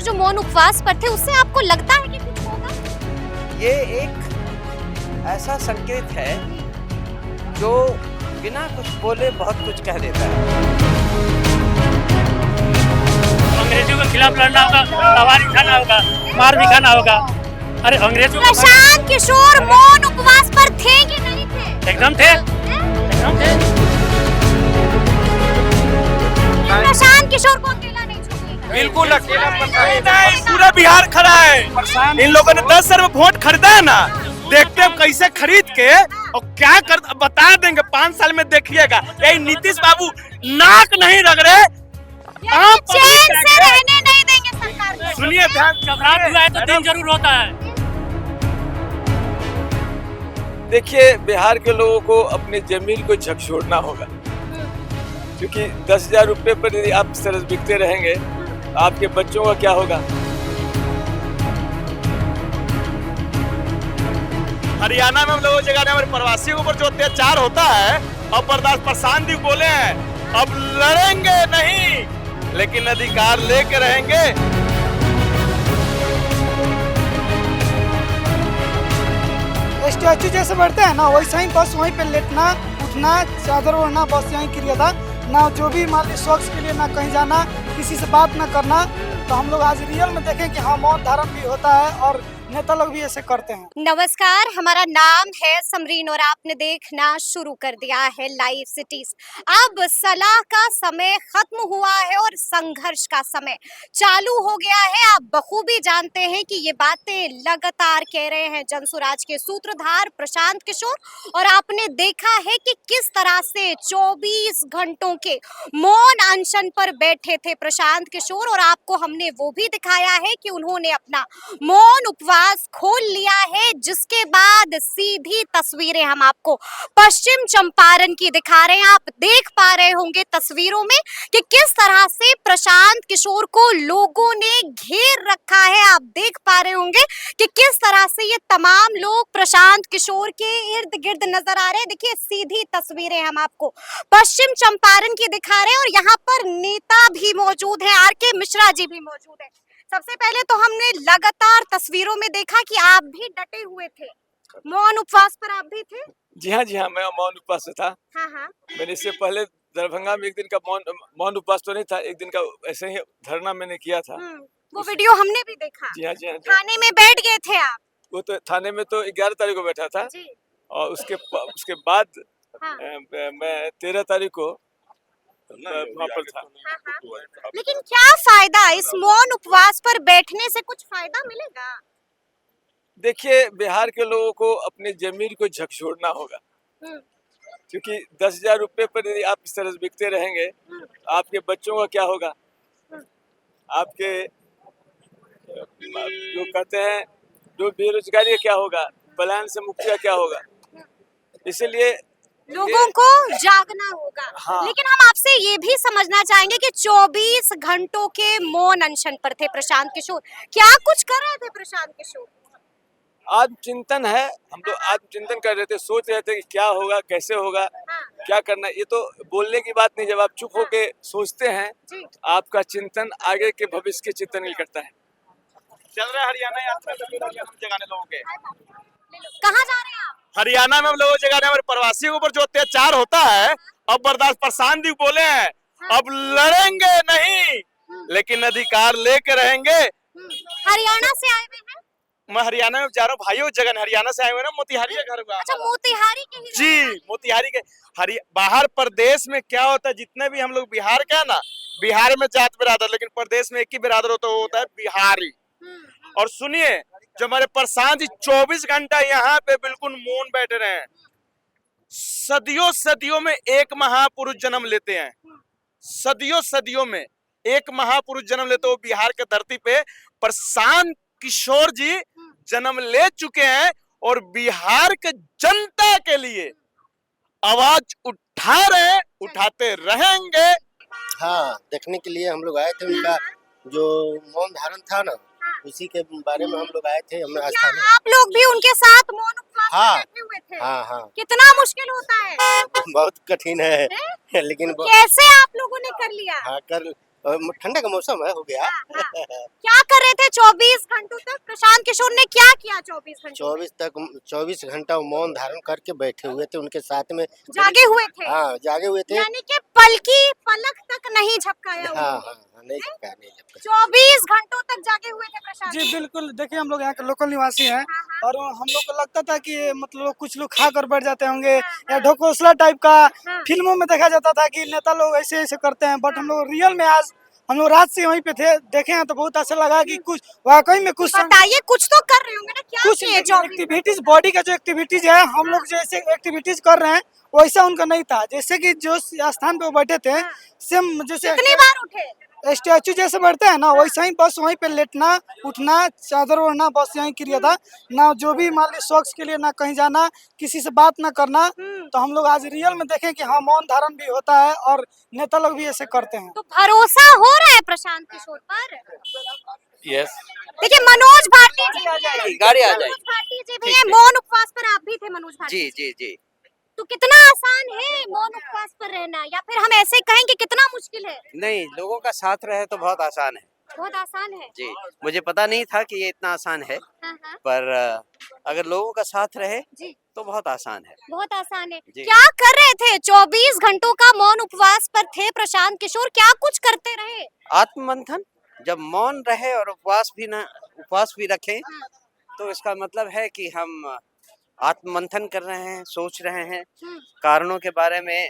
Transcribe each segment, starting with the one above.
जो मौन उपवास पर थे उससे आपको लगता है कि कुछ होगा? ये एक ऐसा संकेत है जो बिना कुछ बोले बहुत कुछ कह देता है। अंग्रेजों के खिलाफ लड़ना होगा, आवाज उठाना होगा, मार भी खाना होगा। अरे अंग्रेजों का प्रशांत किशोर मौन उपवास पर थे कि नहीं थे? एकदम थे, एकदम थे। प्रशांत किशोर को अकेला नहीं छोड़िएगा। बिल्कुल अकेला नहीं, पूरा बिहार खड़ा है। इन लोगों ने 10 रुपए वोट खरीदा है ना, देखते हैं कैसे खरीद के और क्या कर बता देंगे। 5 साल में देखिएगा। यही नीतीश बाबू नाक नहीं लग रहे, चैन से रहने नहीं देंगे सरकार को। सुनिए ध्यान। घबराहट हुआ है तो दिन जरूर होता है। देखिए, बिहार के लोगों को अपनी जमीन को झकझोरना होगा, क्योंकि 10,000 रुपए पर यदि आप इस तरह बिकते रहेंगे आपके बच्चों का क्या होगा। हरियाणा में हम लोगों जगह ने हमारे प्रवासियों के ऊपर जो अत्याचार होता है, अब बर्दाश्त प्रशांत जी बोले हैं अब लड़ेंगे नहीं लेकिन अधिकार लेके रहेंगे। स्टैचू जैसे बैठते हैं ना, वैसे ही बस वहीं पे लेटना उठना चादर ओढ़ना, बस यही क्रिया था ना। जो भी मान ली स्वच्छ के लिए ना कहीं जाना, किसी से बात ना करना। तो हम लोग आज रियल में देखें कि हाँ, मौन धारण भी होता है और नेता लोग भी ऐसे करते हैं। नमस्कार, हमारा नाम है समरीन और आपने देखना शुरू कर दिया है लाइव सिटीज। अब सलाह का समय खत्म हुआ है और संघर्ष का समय चालू हो गया है। आप बखूबी जानते हैं कि ये बातें लगातार कह रहे हैं जनसुराज के सूत्रधार प्रशांत किशोर। और आपने देखा है कि किस तरह से 24 घंटों के मौन अनशन पर बैठे थे प्रशांत किशोर, और आपको हमने वो भी दिखाया है कि उन्होंने अपना मौन उपवास खोल लिया है। जिसके बाद सीधी तस्वीरें हम आपको पश्चिम चंपारण की दिखा रहे हैं। आप देख पा रहे होंगे तस्वीरों में कि किस तरह से प्रशांत किशोर को लोगों ने घेर रखा है। आप देख पा रहे होंगे कि किस तरह से ये तमाम लोग प्रशांत किशोर के इर्द गिर्द नजर आ रहे हैं। देखिए, सीधी तस्वीरें हम आपको पश्चिम चंपारण की दिखा रहे हैं और यहाँ पर नेता भी मौजूद है, आर.के. मिश्रा जी भी मौजूद है। सबसे पहले तो हमने लगातार तस्वीरों में देखा कि आप भी डटे हुए थे, मौन उपवास पर आप भी थे। जी हाँ, मैं मौन उपवास से था। हाँ। मैंने इससे पहले दरभंगा में एक दिन का मौन उपवास तो नहीं था, एक दिन का ऐसे ही धरना मैंने किया था। वो वीडियो हमने भी देखा। जी हाँ। थाने में बैठ गए थे आप? वो तो थाने में तो 11 तारीख को बैठा था जी। और उसके बाद हाँ। मैं 13 तारीख को वहाँ पर था। हाँ। लेकिन क्या फायदा, इस मौन उपवास पर बैठने से कुछ फायदा मिलेगा? देखिए, बिहार के लोगों को अपनी जमीन को झकझोरना होगा, क्योंकि 10,000 रुपए पर यदि आप इस तरह से बिकते रहेंगे आपके बच्चों का क्या होगा। आपके जो कहते हैं जो बेरोजगारी का क्या होगा, पलायन से मुक्ति का क्या होगा। इसीलिए लोगों को जागना होगा। हाँ। लेकिन हम आपसे ये भी समझना चाहेंगे कि 24 घंटों के मौन अनशन पर थे प्रशांत किशोर। क्या कुछ कर रहे थे प्रशांत किशोर? आत्मचिंतन है। हम लोग आत्मचिंतन कर रहे थे, सोच रहे थे कि क्या होगा, कैसे होगा, क्या करना है। ये तो बोलने की बात नहीं, जब आप चुप होके सोचते हैं आपका चिंतन आगे के भविष्य के चिंतन ही करता है। चल रहा है हरियाणा यात्रा जगाने लोगों के। कहाँ जा रहे हैं आप? हरियाणा में हम लोगों जगह हमारे प्रवासियों के ऊपर जो अत्याचार होता है, अब बर्दाश्त प्रशांत जी बोले हैं अब लड़ेंगे नहीं लेकिन अधिकार लेके रहेंगे। हरियाणा से आए हुए हैं? मैं हरियाणा में जा रहा हूँ भाइयों, जगह हरियाणा से आए हुए ना, मोतिहारी का घर हुआ। अच्छा, मोतिहारी के ही जी, मोतिहारी के। बाहर प्रदेश में क्या होता है, जितने भी हम लोग बिहार का ना, बिहार में जात बिरादर, लेकिन प्रदेश में एक ही बिरादर होता है, वो होता है बिहारी। और सुनिए, जो हमारे प्रशांत जी 24 घंटा यहाँ पे बिल्कुल मौन बैठे रहे हैं। सदियों में एक महापुरुष जन्म लेते हैं, सदियों में एक महापुरुष जन्म लेते, वो बिहार के धरती पे प्रशांत किशोर जी जन्म ले चुके हैं और बिहार के जनता के लिए आवाज उठा रहे हैं, उठाते रहेंगे। हाँ, देखने के लिए हम लोग आए थे। उनका जो मौन धारण था ना, उसी के बारे में हम लोग आए थे। हमने आस्था में आप लोग भी उनके साथ मौन उपवास में बैठे हुए थे? हाँ। कितना मुश्किल होता है? बहुत कठिन है लेकिन कैसे आप लोगों ने कर लिया? हाँ, कर ठंडा का मौसम है, हो गया। क्या कर रहे थे 24 घंटों तक? प्रशांत किशोर ने क्या किया 24 घंटों? 24 घंटा मौन धारण करके बैठे हुए थे, उनके साथ में जागे हुए थे? हाँ, जागे हुए थे। यानी कि पल की पलक तक नहीं झपकाया हाँ उन्होंने। हाँ, नहीं झपका, नहीं झपका। 24 घंटों तक जागे हुए थे प्रशांत जी जी। बिल्कुल, देखिए हम लोग यहाँ के लोकल निवासी हैं हाँ, और हम लोग को लगता था कि मतलब कुछ लोग खा कर बैठ जाते होंगे या ढकोसला टाइप का हाँ। फिल्मों में देखा जाता था कि नेता लोग ऐसे ऐसे करते हैं, बट हम लोग रियल में आज हम लोग रात से वहीं पे थे, देखे हैं तो बहुत अच्छा लगा कि कुछ वाकई में कुछ बताइए, कुछ तो कर रहे होंगे ना? क्या कुछ किए 24 एक्टिविटीज, बॉडी का जो एक्टिविटीज है, हम लोग जैसे एक्टिविटीज कर रहे हैं वैसा उनका नहीं था। जैसे कि जो स्थान पे वो बैठे थे सेम जैसे कितनी बार उठे? स्टैचू जैसे बैठते हैं ना वैसा ही, बस वहीं पे लेटना उठना चादर ओढ़ना, बस यही क्रिया था। ना जो भी मान ली शौक के लिए ना कहीं जाना, किसी से बात ना करना। तो हम लोग आज रियल में देखें कि हाँ, मौन धारण भी होता है और नेता लोग भी ऐसे करते हैं। तो भरोसा हो रहा है प्रशांत किशोर पर? यस। देखिए मनोज भाटी जी भी हैं। गाड़ी आ मनोज भाटी जी भी हैं। मौन उपवास पर आप भी थे मनोज भाटी जी जी जी। तो कितना आसान है मौन उपवास पर रहना, या फिर हम ऐसे कहें कि कितना मुश्किल है? नहीं, लोगों का साथ रहे तो बहुत आसान है बहुत आसान है। जी। मुझे पता नहीं था कि ये इतना आसान है, हाँ हाँ पर अगर लोगों का साथ रहे जी, तो बहुत आसान है। बहुत आसान है। जी। क्या कर रहे थे 24 घंटों का मौन उपवास पर थे प्रशांत किशोर? क्या कुछ करते रहे? आत्ममंथन, जब मौन रहे और उपवास भी रखें तो इसका मतलब है कि हम आत्ममंथन कर रहे हैं, सोच रहे हैं, कारणों के बारे में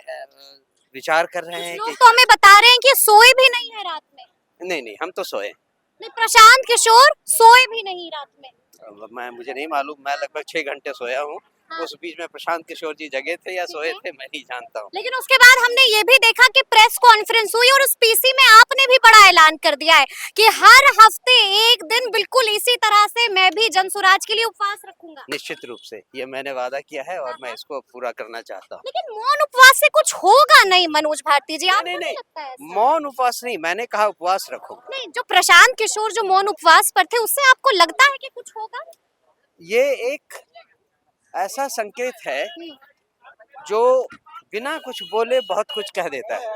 विचार कर रहे हैं लोग कि तो हमें बता रहे हैं कि सोए भी नहीं है रात में। नहीं, हम तो सोए। नहीं, प्रशांत किशोर सोए भी नहीं रात में। मुझे नहीं मालूम, मैं लगभग 6 घंटे सोया हूँ। हाँ। उस बीच में प्रशांत किशोर जी जगे थे या सोए थे मैं नहीं जानता हूँ। लेकिन उसके बाद हमने ये भी देखा कि प्रेस कॉन्फ्रेंस हुई और उस पीसी में आपने भी बड़ा ऐलान कर दिया है कि हर हफ्ते एक दिन बिल्कुल इसी तरह से मैं भी जनसुराज के लिए उपवास रखूंगा। निश्चित रूप से ये मैंने वादा किया है और मैं इसको पूरा करना चाहता हूँ। लेकिन मौन उपवास से कुछ होगा नहीं मनोज भारती जी, आपको नहीं, नहीं लगता है ऐसा? मौन उपवास नहीं, मैंने कहा उपवास रखो। नहीं, जो प्रशांत किशोर जो मौन उपवास पर थे उससे आपको लगता है कि कुछ होगा? ये एक ऐसा संकेत है जो बिना कुछ बोले बहुत कुछ कह देता है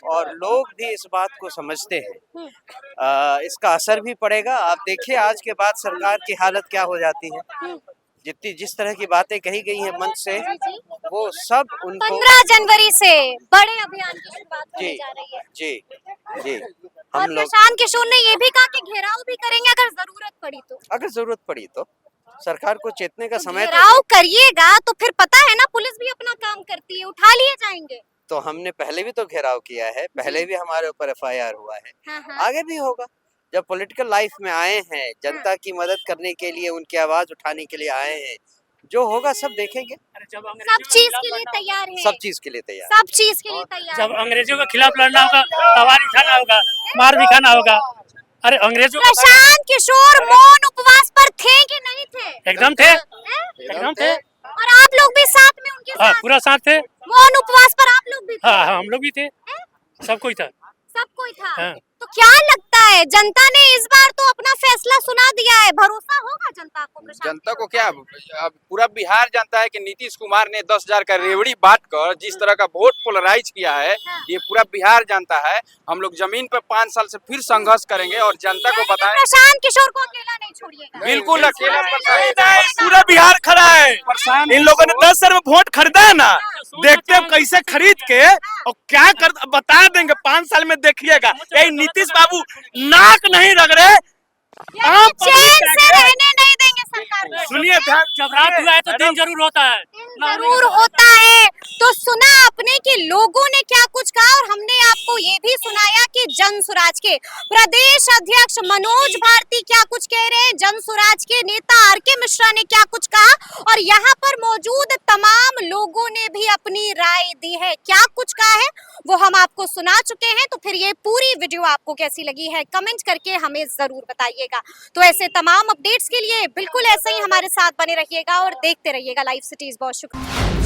और लोग भी इस बात को समझते हैं। इसका असर भी पड़ेगा। आप देखिए आज के बाद सरकार की हालत क्या हो जाती है। जिस तरह की बातें कही गई हैं मंच से, वो सब उनको 15 जनवरी से बड़े अभियान की शुरुआत होने जी जा रही है। जी जी और हम लोग प्रशांत किशोर ने ये भी कहा कि घेराव भी करेंगे अगर जरूरत पड़ी तो। अगर जरूरत पड़ी तो सरकार को चेतने का समय घेराव करिएगा तो फिर पता है ना, पुलिस भी अपना काम करती है, उठा लिए जाएंगे। तो हमने पहले भी तो घेराव किया है, पहले भी हमारे ऊपर FIR हुआ है, हाँ हाँ। आगे भी होगा। जब पॉलिटिकल लाइफ में आए हैं, जनता की मदद करने के लिए, उनकी आवाज उठाने के लिए आए हैं, जो होगा सब देखेंगे। सब चीज के लिए तैयार है। सब चीज के लिए तैयार। सब चीज के लिए तैयार जब है। अंग्रेजों के खिलाफ लड़ना होगा, तलवार उठाना होगा, मार भी खाना होगा। अरे अंग्रेजों का प्रशांत किशोर मौन उपवास पर थे कि नहीं थे? एकदम थे, हैं? एकदम थे। और आप लोग भी साथ में उनके हाँ, साथ? पूरा साथ थे। मौन उपवास पर आप लोग भी थे? हाँ, हम लोग भी थे, सब कोई था। सब कोई था। हाँ। तो क्या लगता है, जनता ने इस बार तो अपना फैसला सुना दिया है, भरोसा होगा जनता को? प्रशांत जनता को किशोर क्या, अब पूरा बिहार जानता है कि नीतीश कुमार ने 10,000 का रेवड़ी बांट कर जिस तरह का वोट पोलराइज किया है, ये पूरा बिहार जानता है। हम लोग जमीन पर 5 साल से फिर संघर्ष करेंगे और जनता को यानी कि बताएं। प्रशांत किशोर को अकेला नहीं छोड़िएगा। बिल्कुल अकेला पूरा बिहार खड़ा है। इन लोगों ने 10 साल में वोट खरीदा है ना, देखते हैं कैसे खरीद के और क्या कर बता देंगे। 5 साल में देखिएगा, यही नीतीश बाबू नाक नहीं रगड़े, यानी चैन से रहने नहीं देंगे सरकार को। सुनिए ध्यान। जब रात हुआ है तो दिन जरूर होता है। जरूर होता है। तो सुना आपने कि लोगों ने क्या कुछ कहा, और हमने आपको ये भी सुनाया कि जनसुराज के प्रदेश अध्यक्ष मनोज भारती क्या कुछ कह रहे हैं, जनसुराज के नेता RK मिश्रा ने क्या कुछ कहा, और यहाँ पर मौजूद तमाम लोगों ने भी अपनी राय दी है। क्या कुछ कहा है वो हम आपको सुना चुके हैं। तो फिर ये पूरी वीडियो आपको कैसी लगी है कमेंट करके हमें जरूर बताइएगा। तो ऐसे तमाम अपडेट्स के लिए बिल्कुल ऐसे ही हमारे साथ बने रहिएगा और देखते रहिएगा लाइव सिटीज। बहुत शुक्रिया।